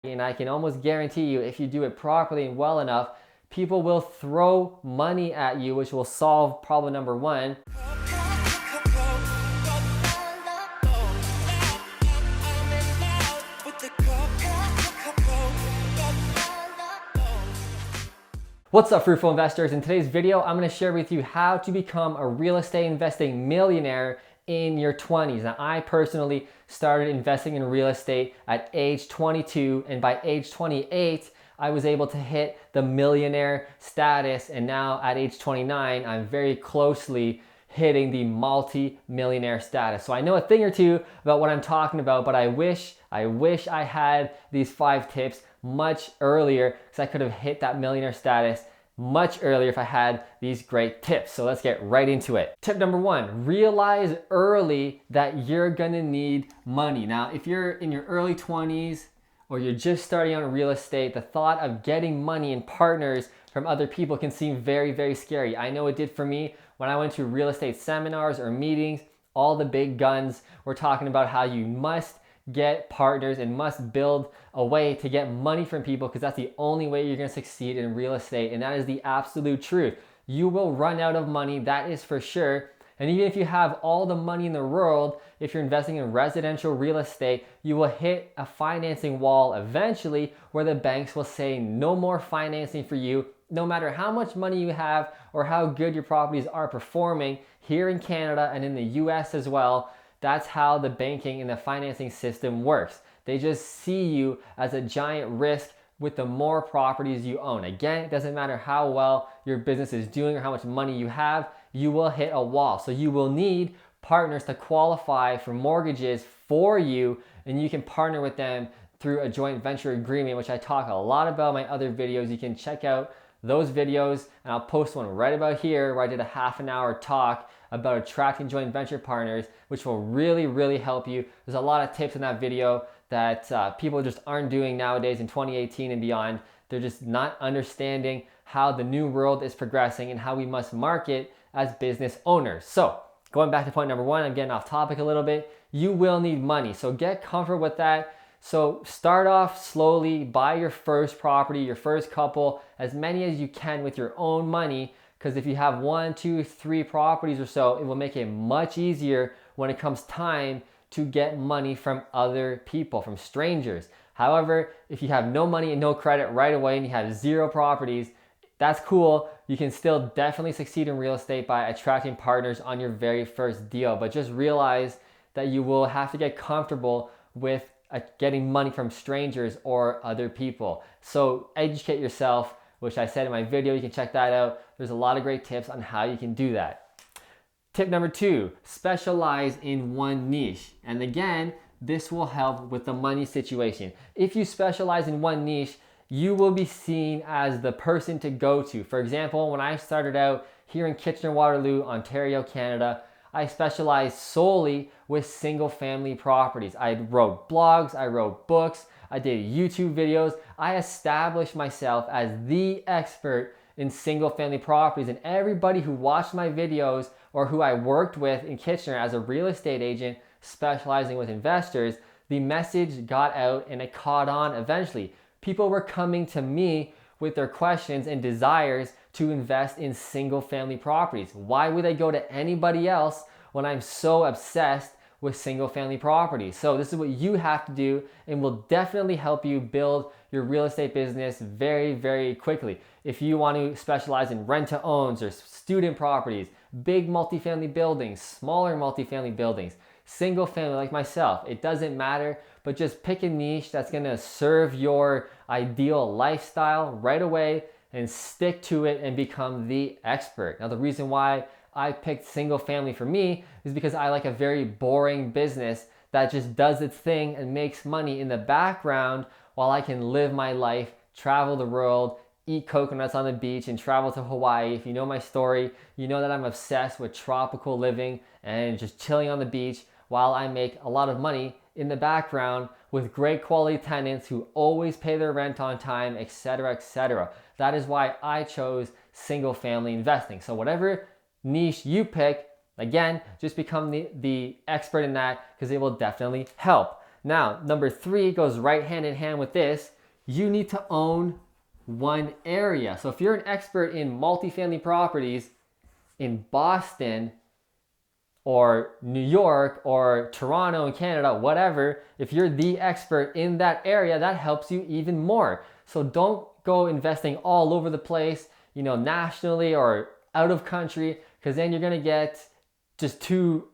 And I can almost guarantee you, if you do it properly and well enough, people will throw money at you, which will solve problem number one. What's up, fruitful investors? In today's video, I'm going to share with you how to become a real estate investing millionaire in your 20s. Now, I personally started investing in real estate at age 22, and by age 28, I was able to hit the millionaire status, and now at age 29, I'm very closely hitting the multi-millionaire status. So I know a thing or two about what I'm talking about, but I wish I had these 5 tips much earlier, because I could have hit that millionaire status much earlier if I had these great tips. So let's get right into it. Tip number 1, realize early that you're gonna need money. Now, if you're in your early 20s or you're just starting out in real estate, the thought of getting money and partners from other people can seem very, very scary. I know it did for me when I went to real estate seminars or meetings. All the big guns were talking about how you must get partners and must build a way to get money from people, because that's the only way you're going to succeed in real estate. And that is the absolute truth. You will run out of money, that is for sure. And even if you have all the money in the world, if you're investing in residential real estate, you will hit a financing wall eventually where the banks will say no more financing for you, no matter how much money you have or how good your properties are performing here in Canada and in the US as well. That's how the banking and the financing system works. They just see you as a giant risk with the more properties you own. Again, it doesn't matter how well your business is doing or how much money you have, you will hit a wall. So you will need partners to qualify for mortgages for you, and you can partner with them through a joint venture agreement, which I talk a lot about in my other videos. You can check out those videos, and I'll post one right about here where I did a half an hour talk about attracting joint venture partners, which will really, really help you. There's a lot of tips in that video that people just aren't doing nowadays in 2018 and beyond. They're just not understanding how the new world is progressing and how we must market as business owners. So going back to point number 1, I'm getting off topic a little bit. You will need money, so get comfortable with that. So start off slowly, buy your first property, your first couple, as many as you can with your own money, because if you have 1, 2, 3 properties or so, it will make it much easier when it comes time to get money from other people, from strangers. However, if you have no money and no credit right away and you have 0 properties, that's cool. You can still definitely succeed in real estate by attracting partners on your very first deal. But just realize that you will have to get comfortable with getting money from strangers or other people. So educate yourself, which I said in my video. You can check that out. There's a lot of great tips on how you can do that. Tip number 2, specialize in one niche. And again, this will help with the money situation. If you specialize in one niche, you will be seen as the person to go to. For example, when I started out here in Kitchener-Waterloo, Ontario, Canada, I specialized solely with single family properties. I wrote blogs, I wrote books, I did YouTube videos. I established myself as the expert in single family properties, and everybody who watched my videos or who I worked with in Kitchener as a real estate agent specializing with investors, the message got out and it caught on eventually. People were coming to me with their questions and desires to invest in single family properties. Why would they go to anybody else when I'm so obsessed with single family properties? So this is what you have to do, and will definitely help you build your real estate business very, very quickly. If you want to specialize in rent-to-owns or student properties, big multifamily buildings, smaller multifamily buildings, single family like myself, it doesn't matter, but just pick a niche that's gonna serve your ideal lifestyle right away and stick to it and become the expert. Now, the reason why I picked single family for me is because I like a very boring business that just does its thing and makes money in the background while I can live my life, travel the world, eat coconuts on the beach, and travel to Hawaii. If you know my story, you know that I'm obsessed with tropical living and just chilling on the beach while I make a lot of money in the background with great quality tenants who always pay their rent on time, etc., etc. That is why I chose single family investing. So whatever niche you pick, again, just become the expert in that, because it will definitely help. Now, number 3 goes right hand in hand with this. You need to own one area. So if you're an expert in multifamily properties in Boston or New York or Toronto in Canada, whatever, if you're the expert in that area, that helps you even more. So don't go investing all over the place, nationally or out of country, because then you're going to get just too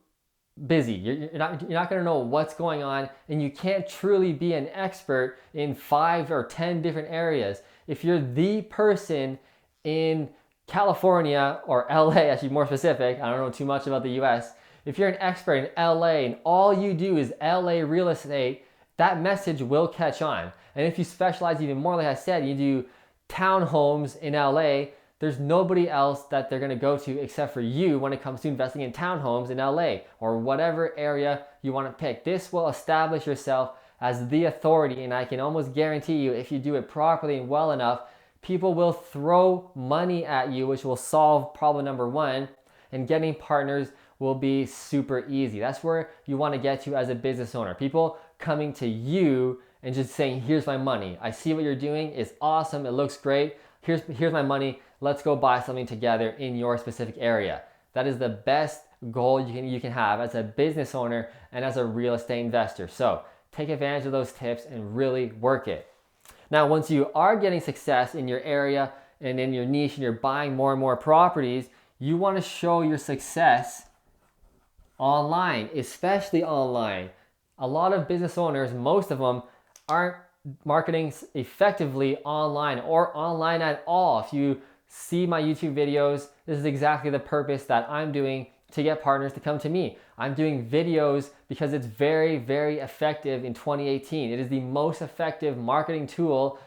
busy. You're not going to know what's going on, and you can't truly be an expert in 5 or 10 different areas. If you're the person in California or LA, actually more specific, I don't know too much about the US. If you're an expert in LA and all you do is LA real estate, that message will catch on. And if you specialize even more, like I said, you do townhomes in LA, there's nobody else that they're going to go to except for you when it comes to investing in townhomes in LA or whatever area you want to pick. This will establish yourself as the authority, and I can almost guarantee you, if you do it properly and well enough, people will throw money at you, which will solve problem number 1, and getting partners will be super easy. That's where you want to get to as a business owner. People coming to you and just saying, here's my money. I see what you're doing. It's awesome. It looks great. Here's my money. Let's go buy something together in your specific area. That is the best goal you can have as a business owner and as a real estate investor. So take advantage of those tips and really work it. Now, once you are getting success in your area and in your niche and you're buying more and more properties, you want to show your success online, especially online. A lot of business owners, most of them, aren't marketing effectively online or online at all. If you see my YouTube videos, this is exactly the purpose that I'm doing to get partners to come to me. I'm doing videos because it's very, very effective in 2018. It is the most effective marketing tool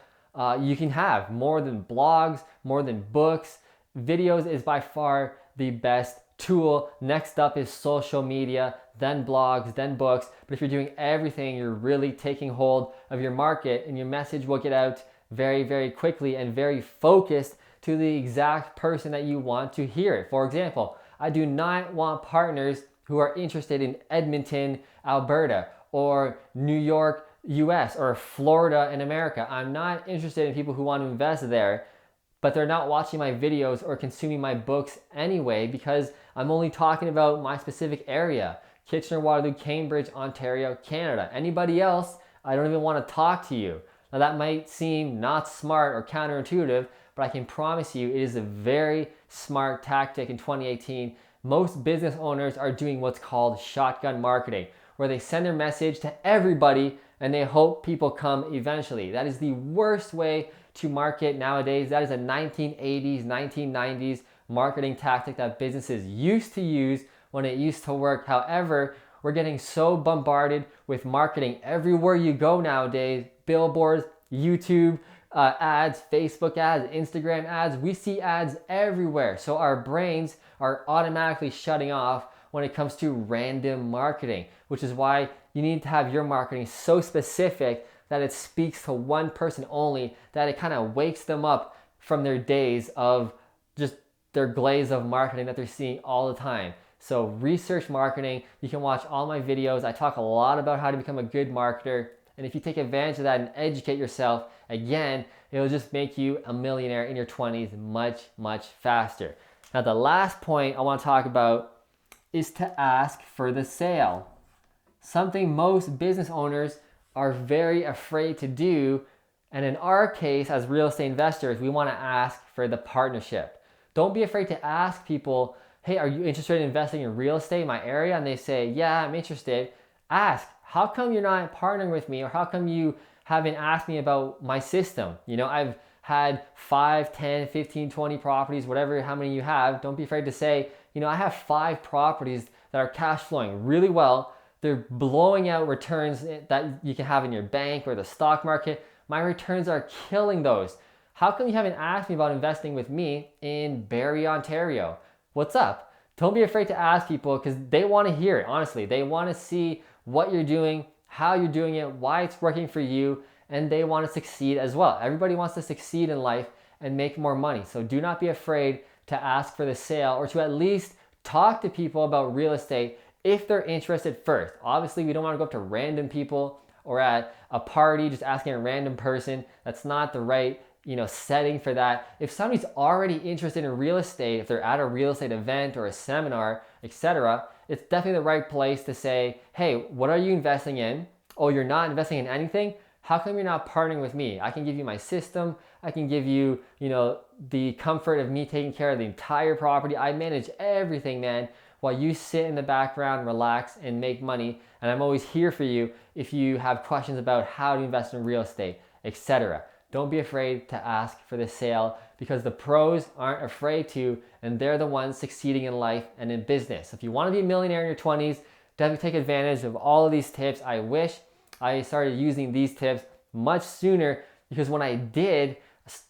you can have. More than blogs, more than books. Videos is by far the best tool. Next up is social media, then blogs, then books. But if you're doing everything, you're really taking hold of your market, and your message will get out very, very quickly and very focused to the exact person that you want to hear it. For example, I do not want partners who are interested in Edmonton, Alberta, or New York, US, or Florida in America. I'm not interested in people who want to invest there, but they're not watching my videos or consuming my books anyway, because I'm only talking about my specific area, Kitchener-Waterloo, Cambridge, Ontario, Canada. Anybody else, I don't even want to talk to you. Now that might seem not smart or counterintuitive, but I can promise you it is a very smart tactic in 2018. Most business owners are doing what's called shotgun marketing, where they send their message to everybody and they hope people come eventually. That is the worst way to market nowadays. That is a 1980s, 1990s marketing tactic that businesses used to use when it used to work. However, we're getting so bombarded with marketing everywhere you go nowadays. Billboards, YouTube ads, Facebook ads, Instagram ads. We see ads everywhere. So our brains are automatically shutting off when it comes to random marketing, which is why you need to have your marketing so specific that it speaks to one person only, that it kind of wakes them up from their days of just their glaze of marketing that they're seeing all the time. So research marketing. You can watch all my videos. I talk a lot about how to become a good marketer. And if you take advantage of that and educate yourself, again, it'll just make you a millionaire in your 20s much, much faster. Now, the last point I want to talk about is to ask for the sale. Something most business owners are very afraid to do. And in our case, as real estate investors, we want to ask for the partnership. Don't be afraid to ask people, hey, are you interested in investing in real estate in my area? And they say, yeah, I'm interested. Ask, how come you're not partnering with me? Or how come you haven't asked me about my system? I've had 5, 10, 15, 20 properties, whatever, how many you have. Don't be afraid to say, I have 5 properties that are cash flowing really well. They're blowing out returns that you can have in your bank or the stock market. My returns are killing those. How come you haven't asked me about investing with me in Barrie, Ontario? What's up? Don't be afraid to ask people, because they want to hear it. Honestly, they want to see what you're doing, how you're doing it, why it's working for you, and they want to succeed as well. Everybody wants to succeed in life and make more money. So do not be afraid to ask for the sale, or to at least talk to people about real estate if they're interested first. Obviously, we don't want to go up to random people or at a party just asking a random person. That's not the right setting for that. If somebody's already interested in real estate, if they're at a real estate event or a seminar, etc., it's definitely the right place to say, hey, what are you investing in? Oh, you're not investing in anything? How come you're not partnering with me? I can give you my system. I can give you, the comfort of me taking care of the entire property. I manage everything, man, while you sit in the background, relax, and make money. And I'm always here for you if you have questions about how to invest in real estate, etc. Don't be afraid to ask for the sale, because the pros aren't afraid to, and they're the ones succeeding in life and in business. If you want to be a millionaire in your 20s, definitely take advantage of all of these tips. I wish I started using these tips much sooner, because when I did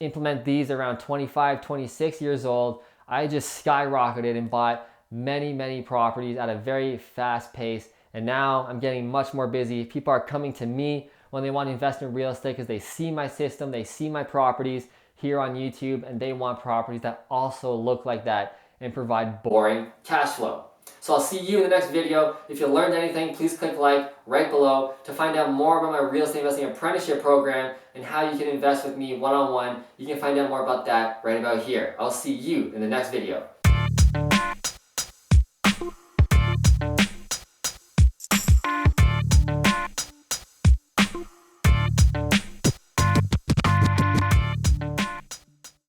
implement these around 25, 26 years old, I just skyrocketed and bought many, many properties at a very fast pace. And now I'm getting much more busy. People are coming to me when they want to invest in real estate because they see my system, they see my properties here on YouTube, and they want properties that also look like that and provide boring cash flow. So I'll see you in the next video. If you learned anything, please click like right below. To find out more about my real estate investing apprenticeship program and how you can invest with me one-on-one, you can find out more about that right about here. I'll see you in the next video.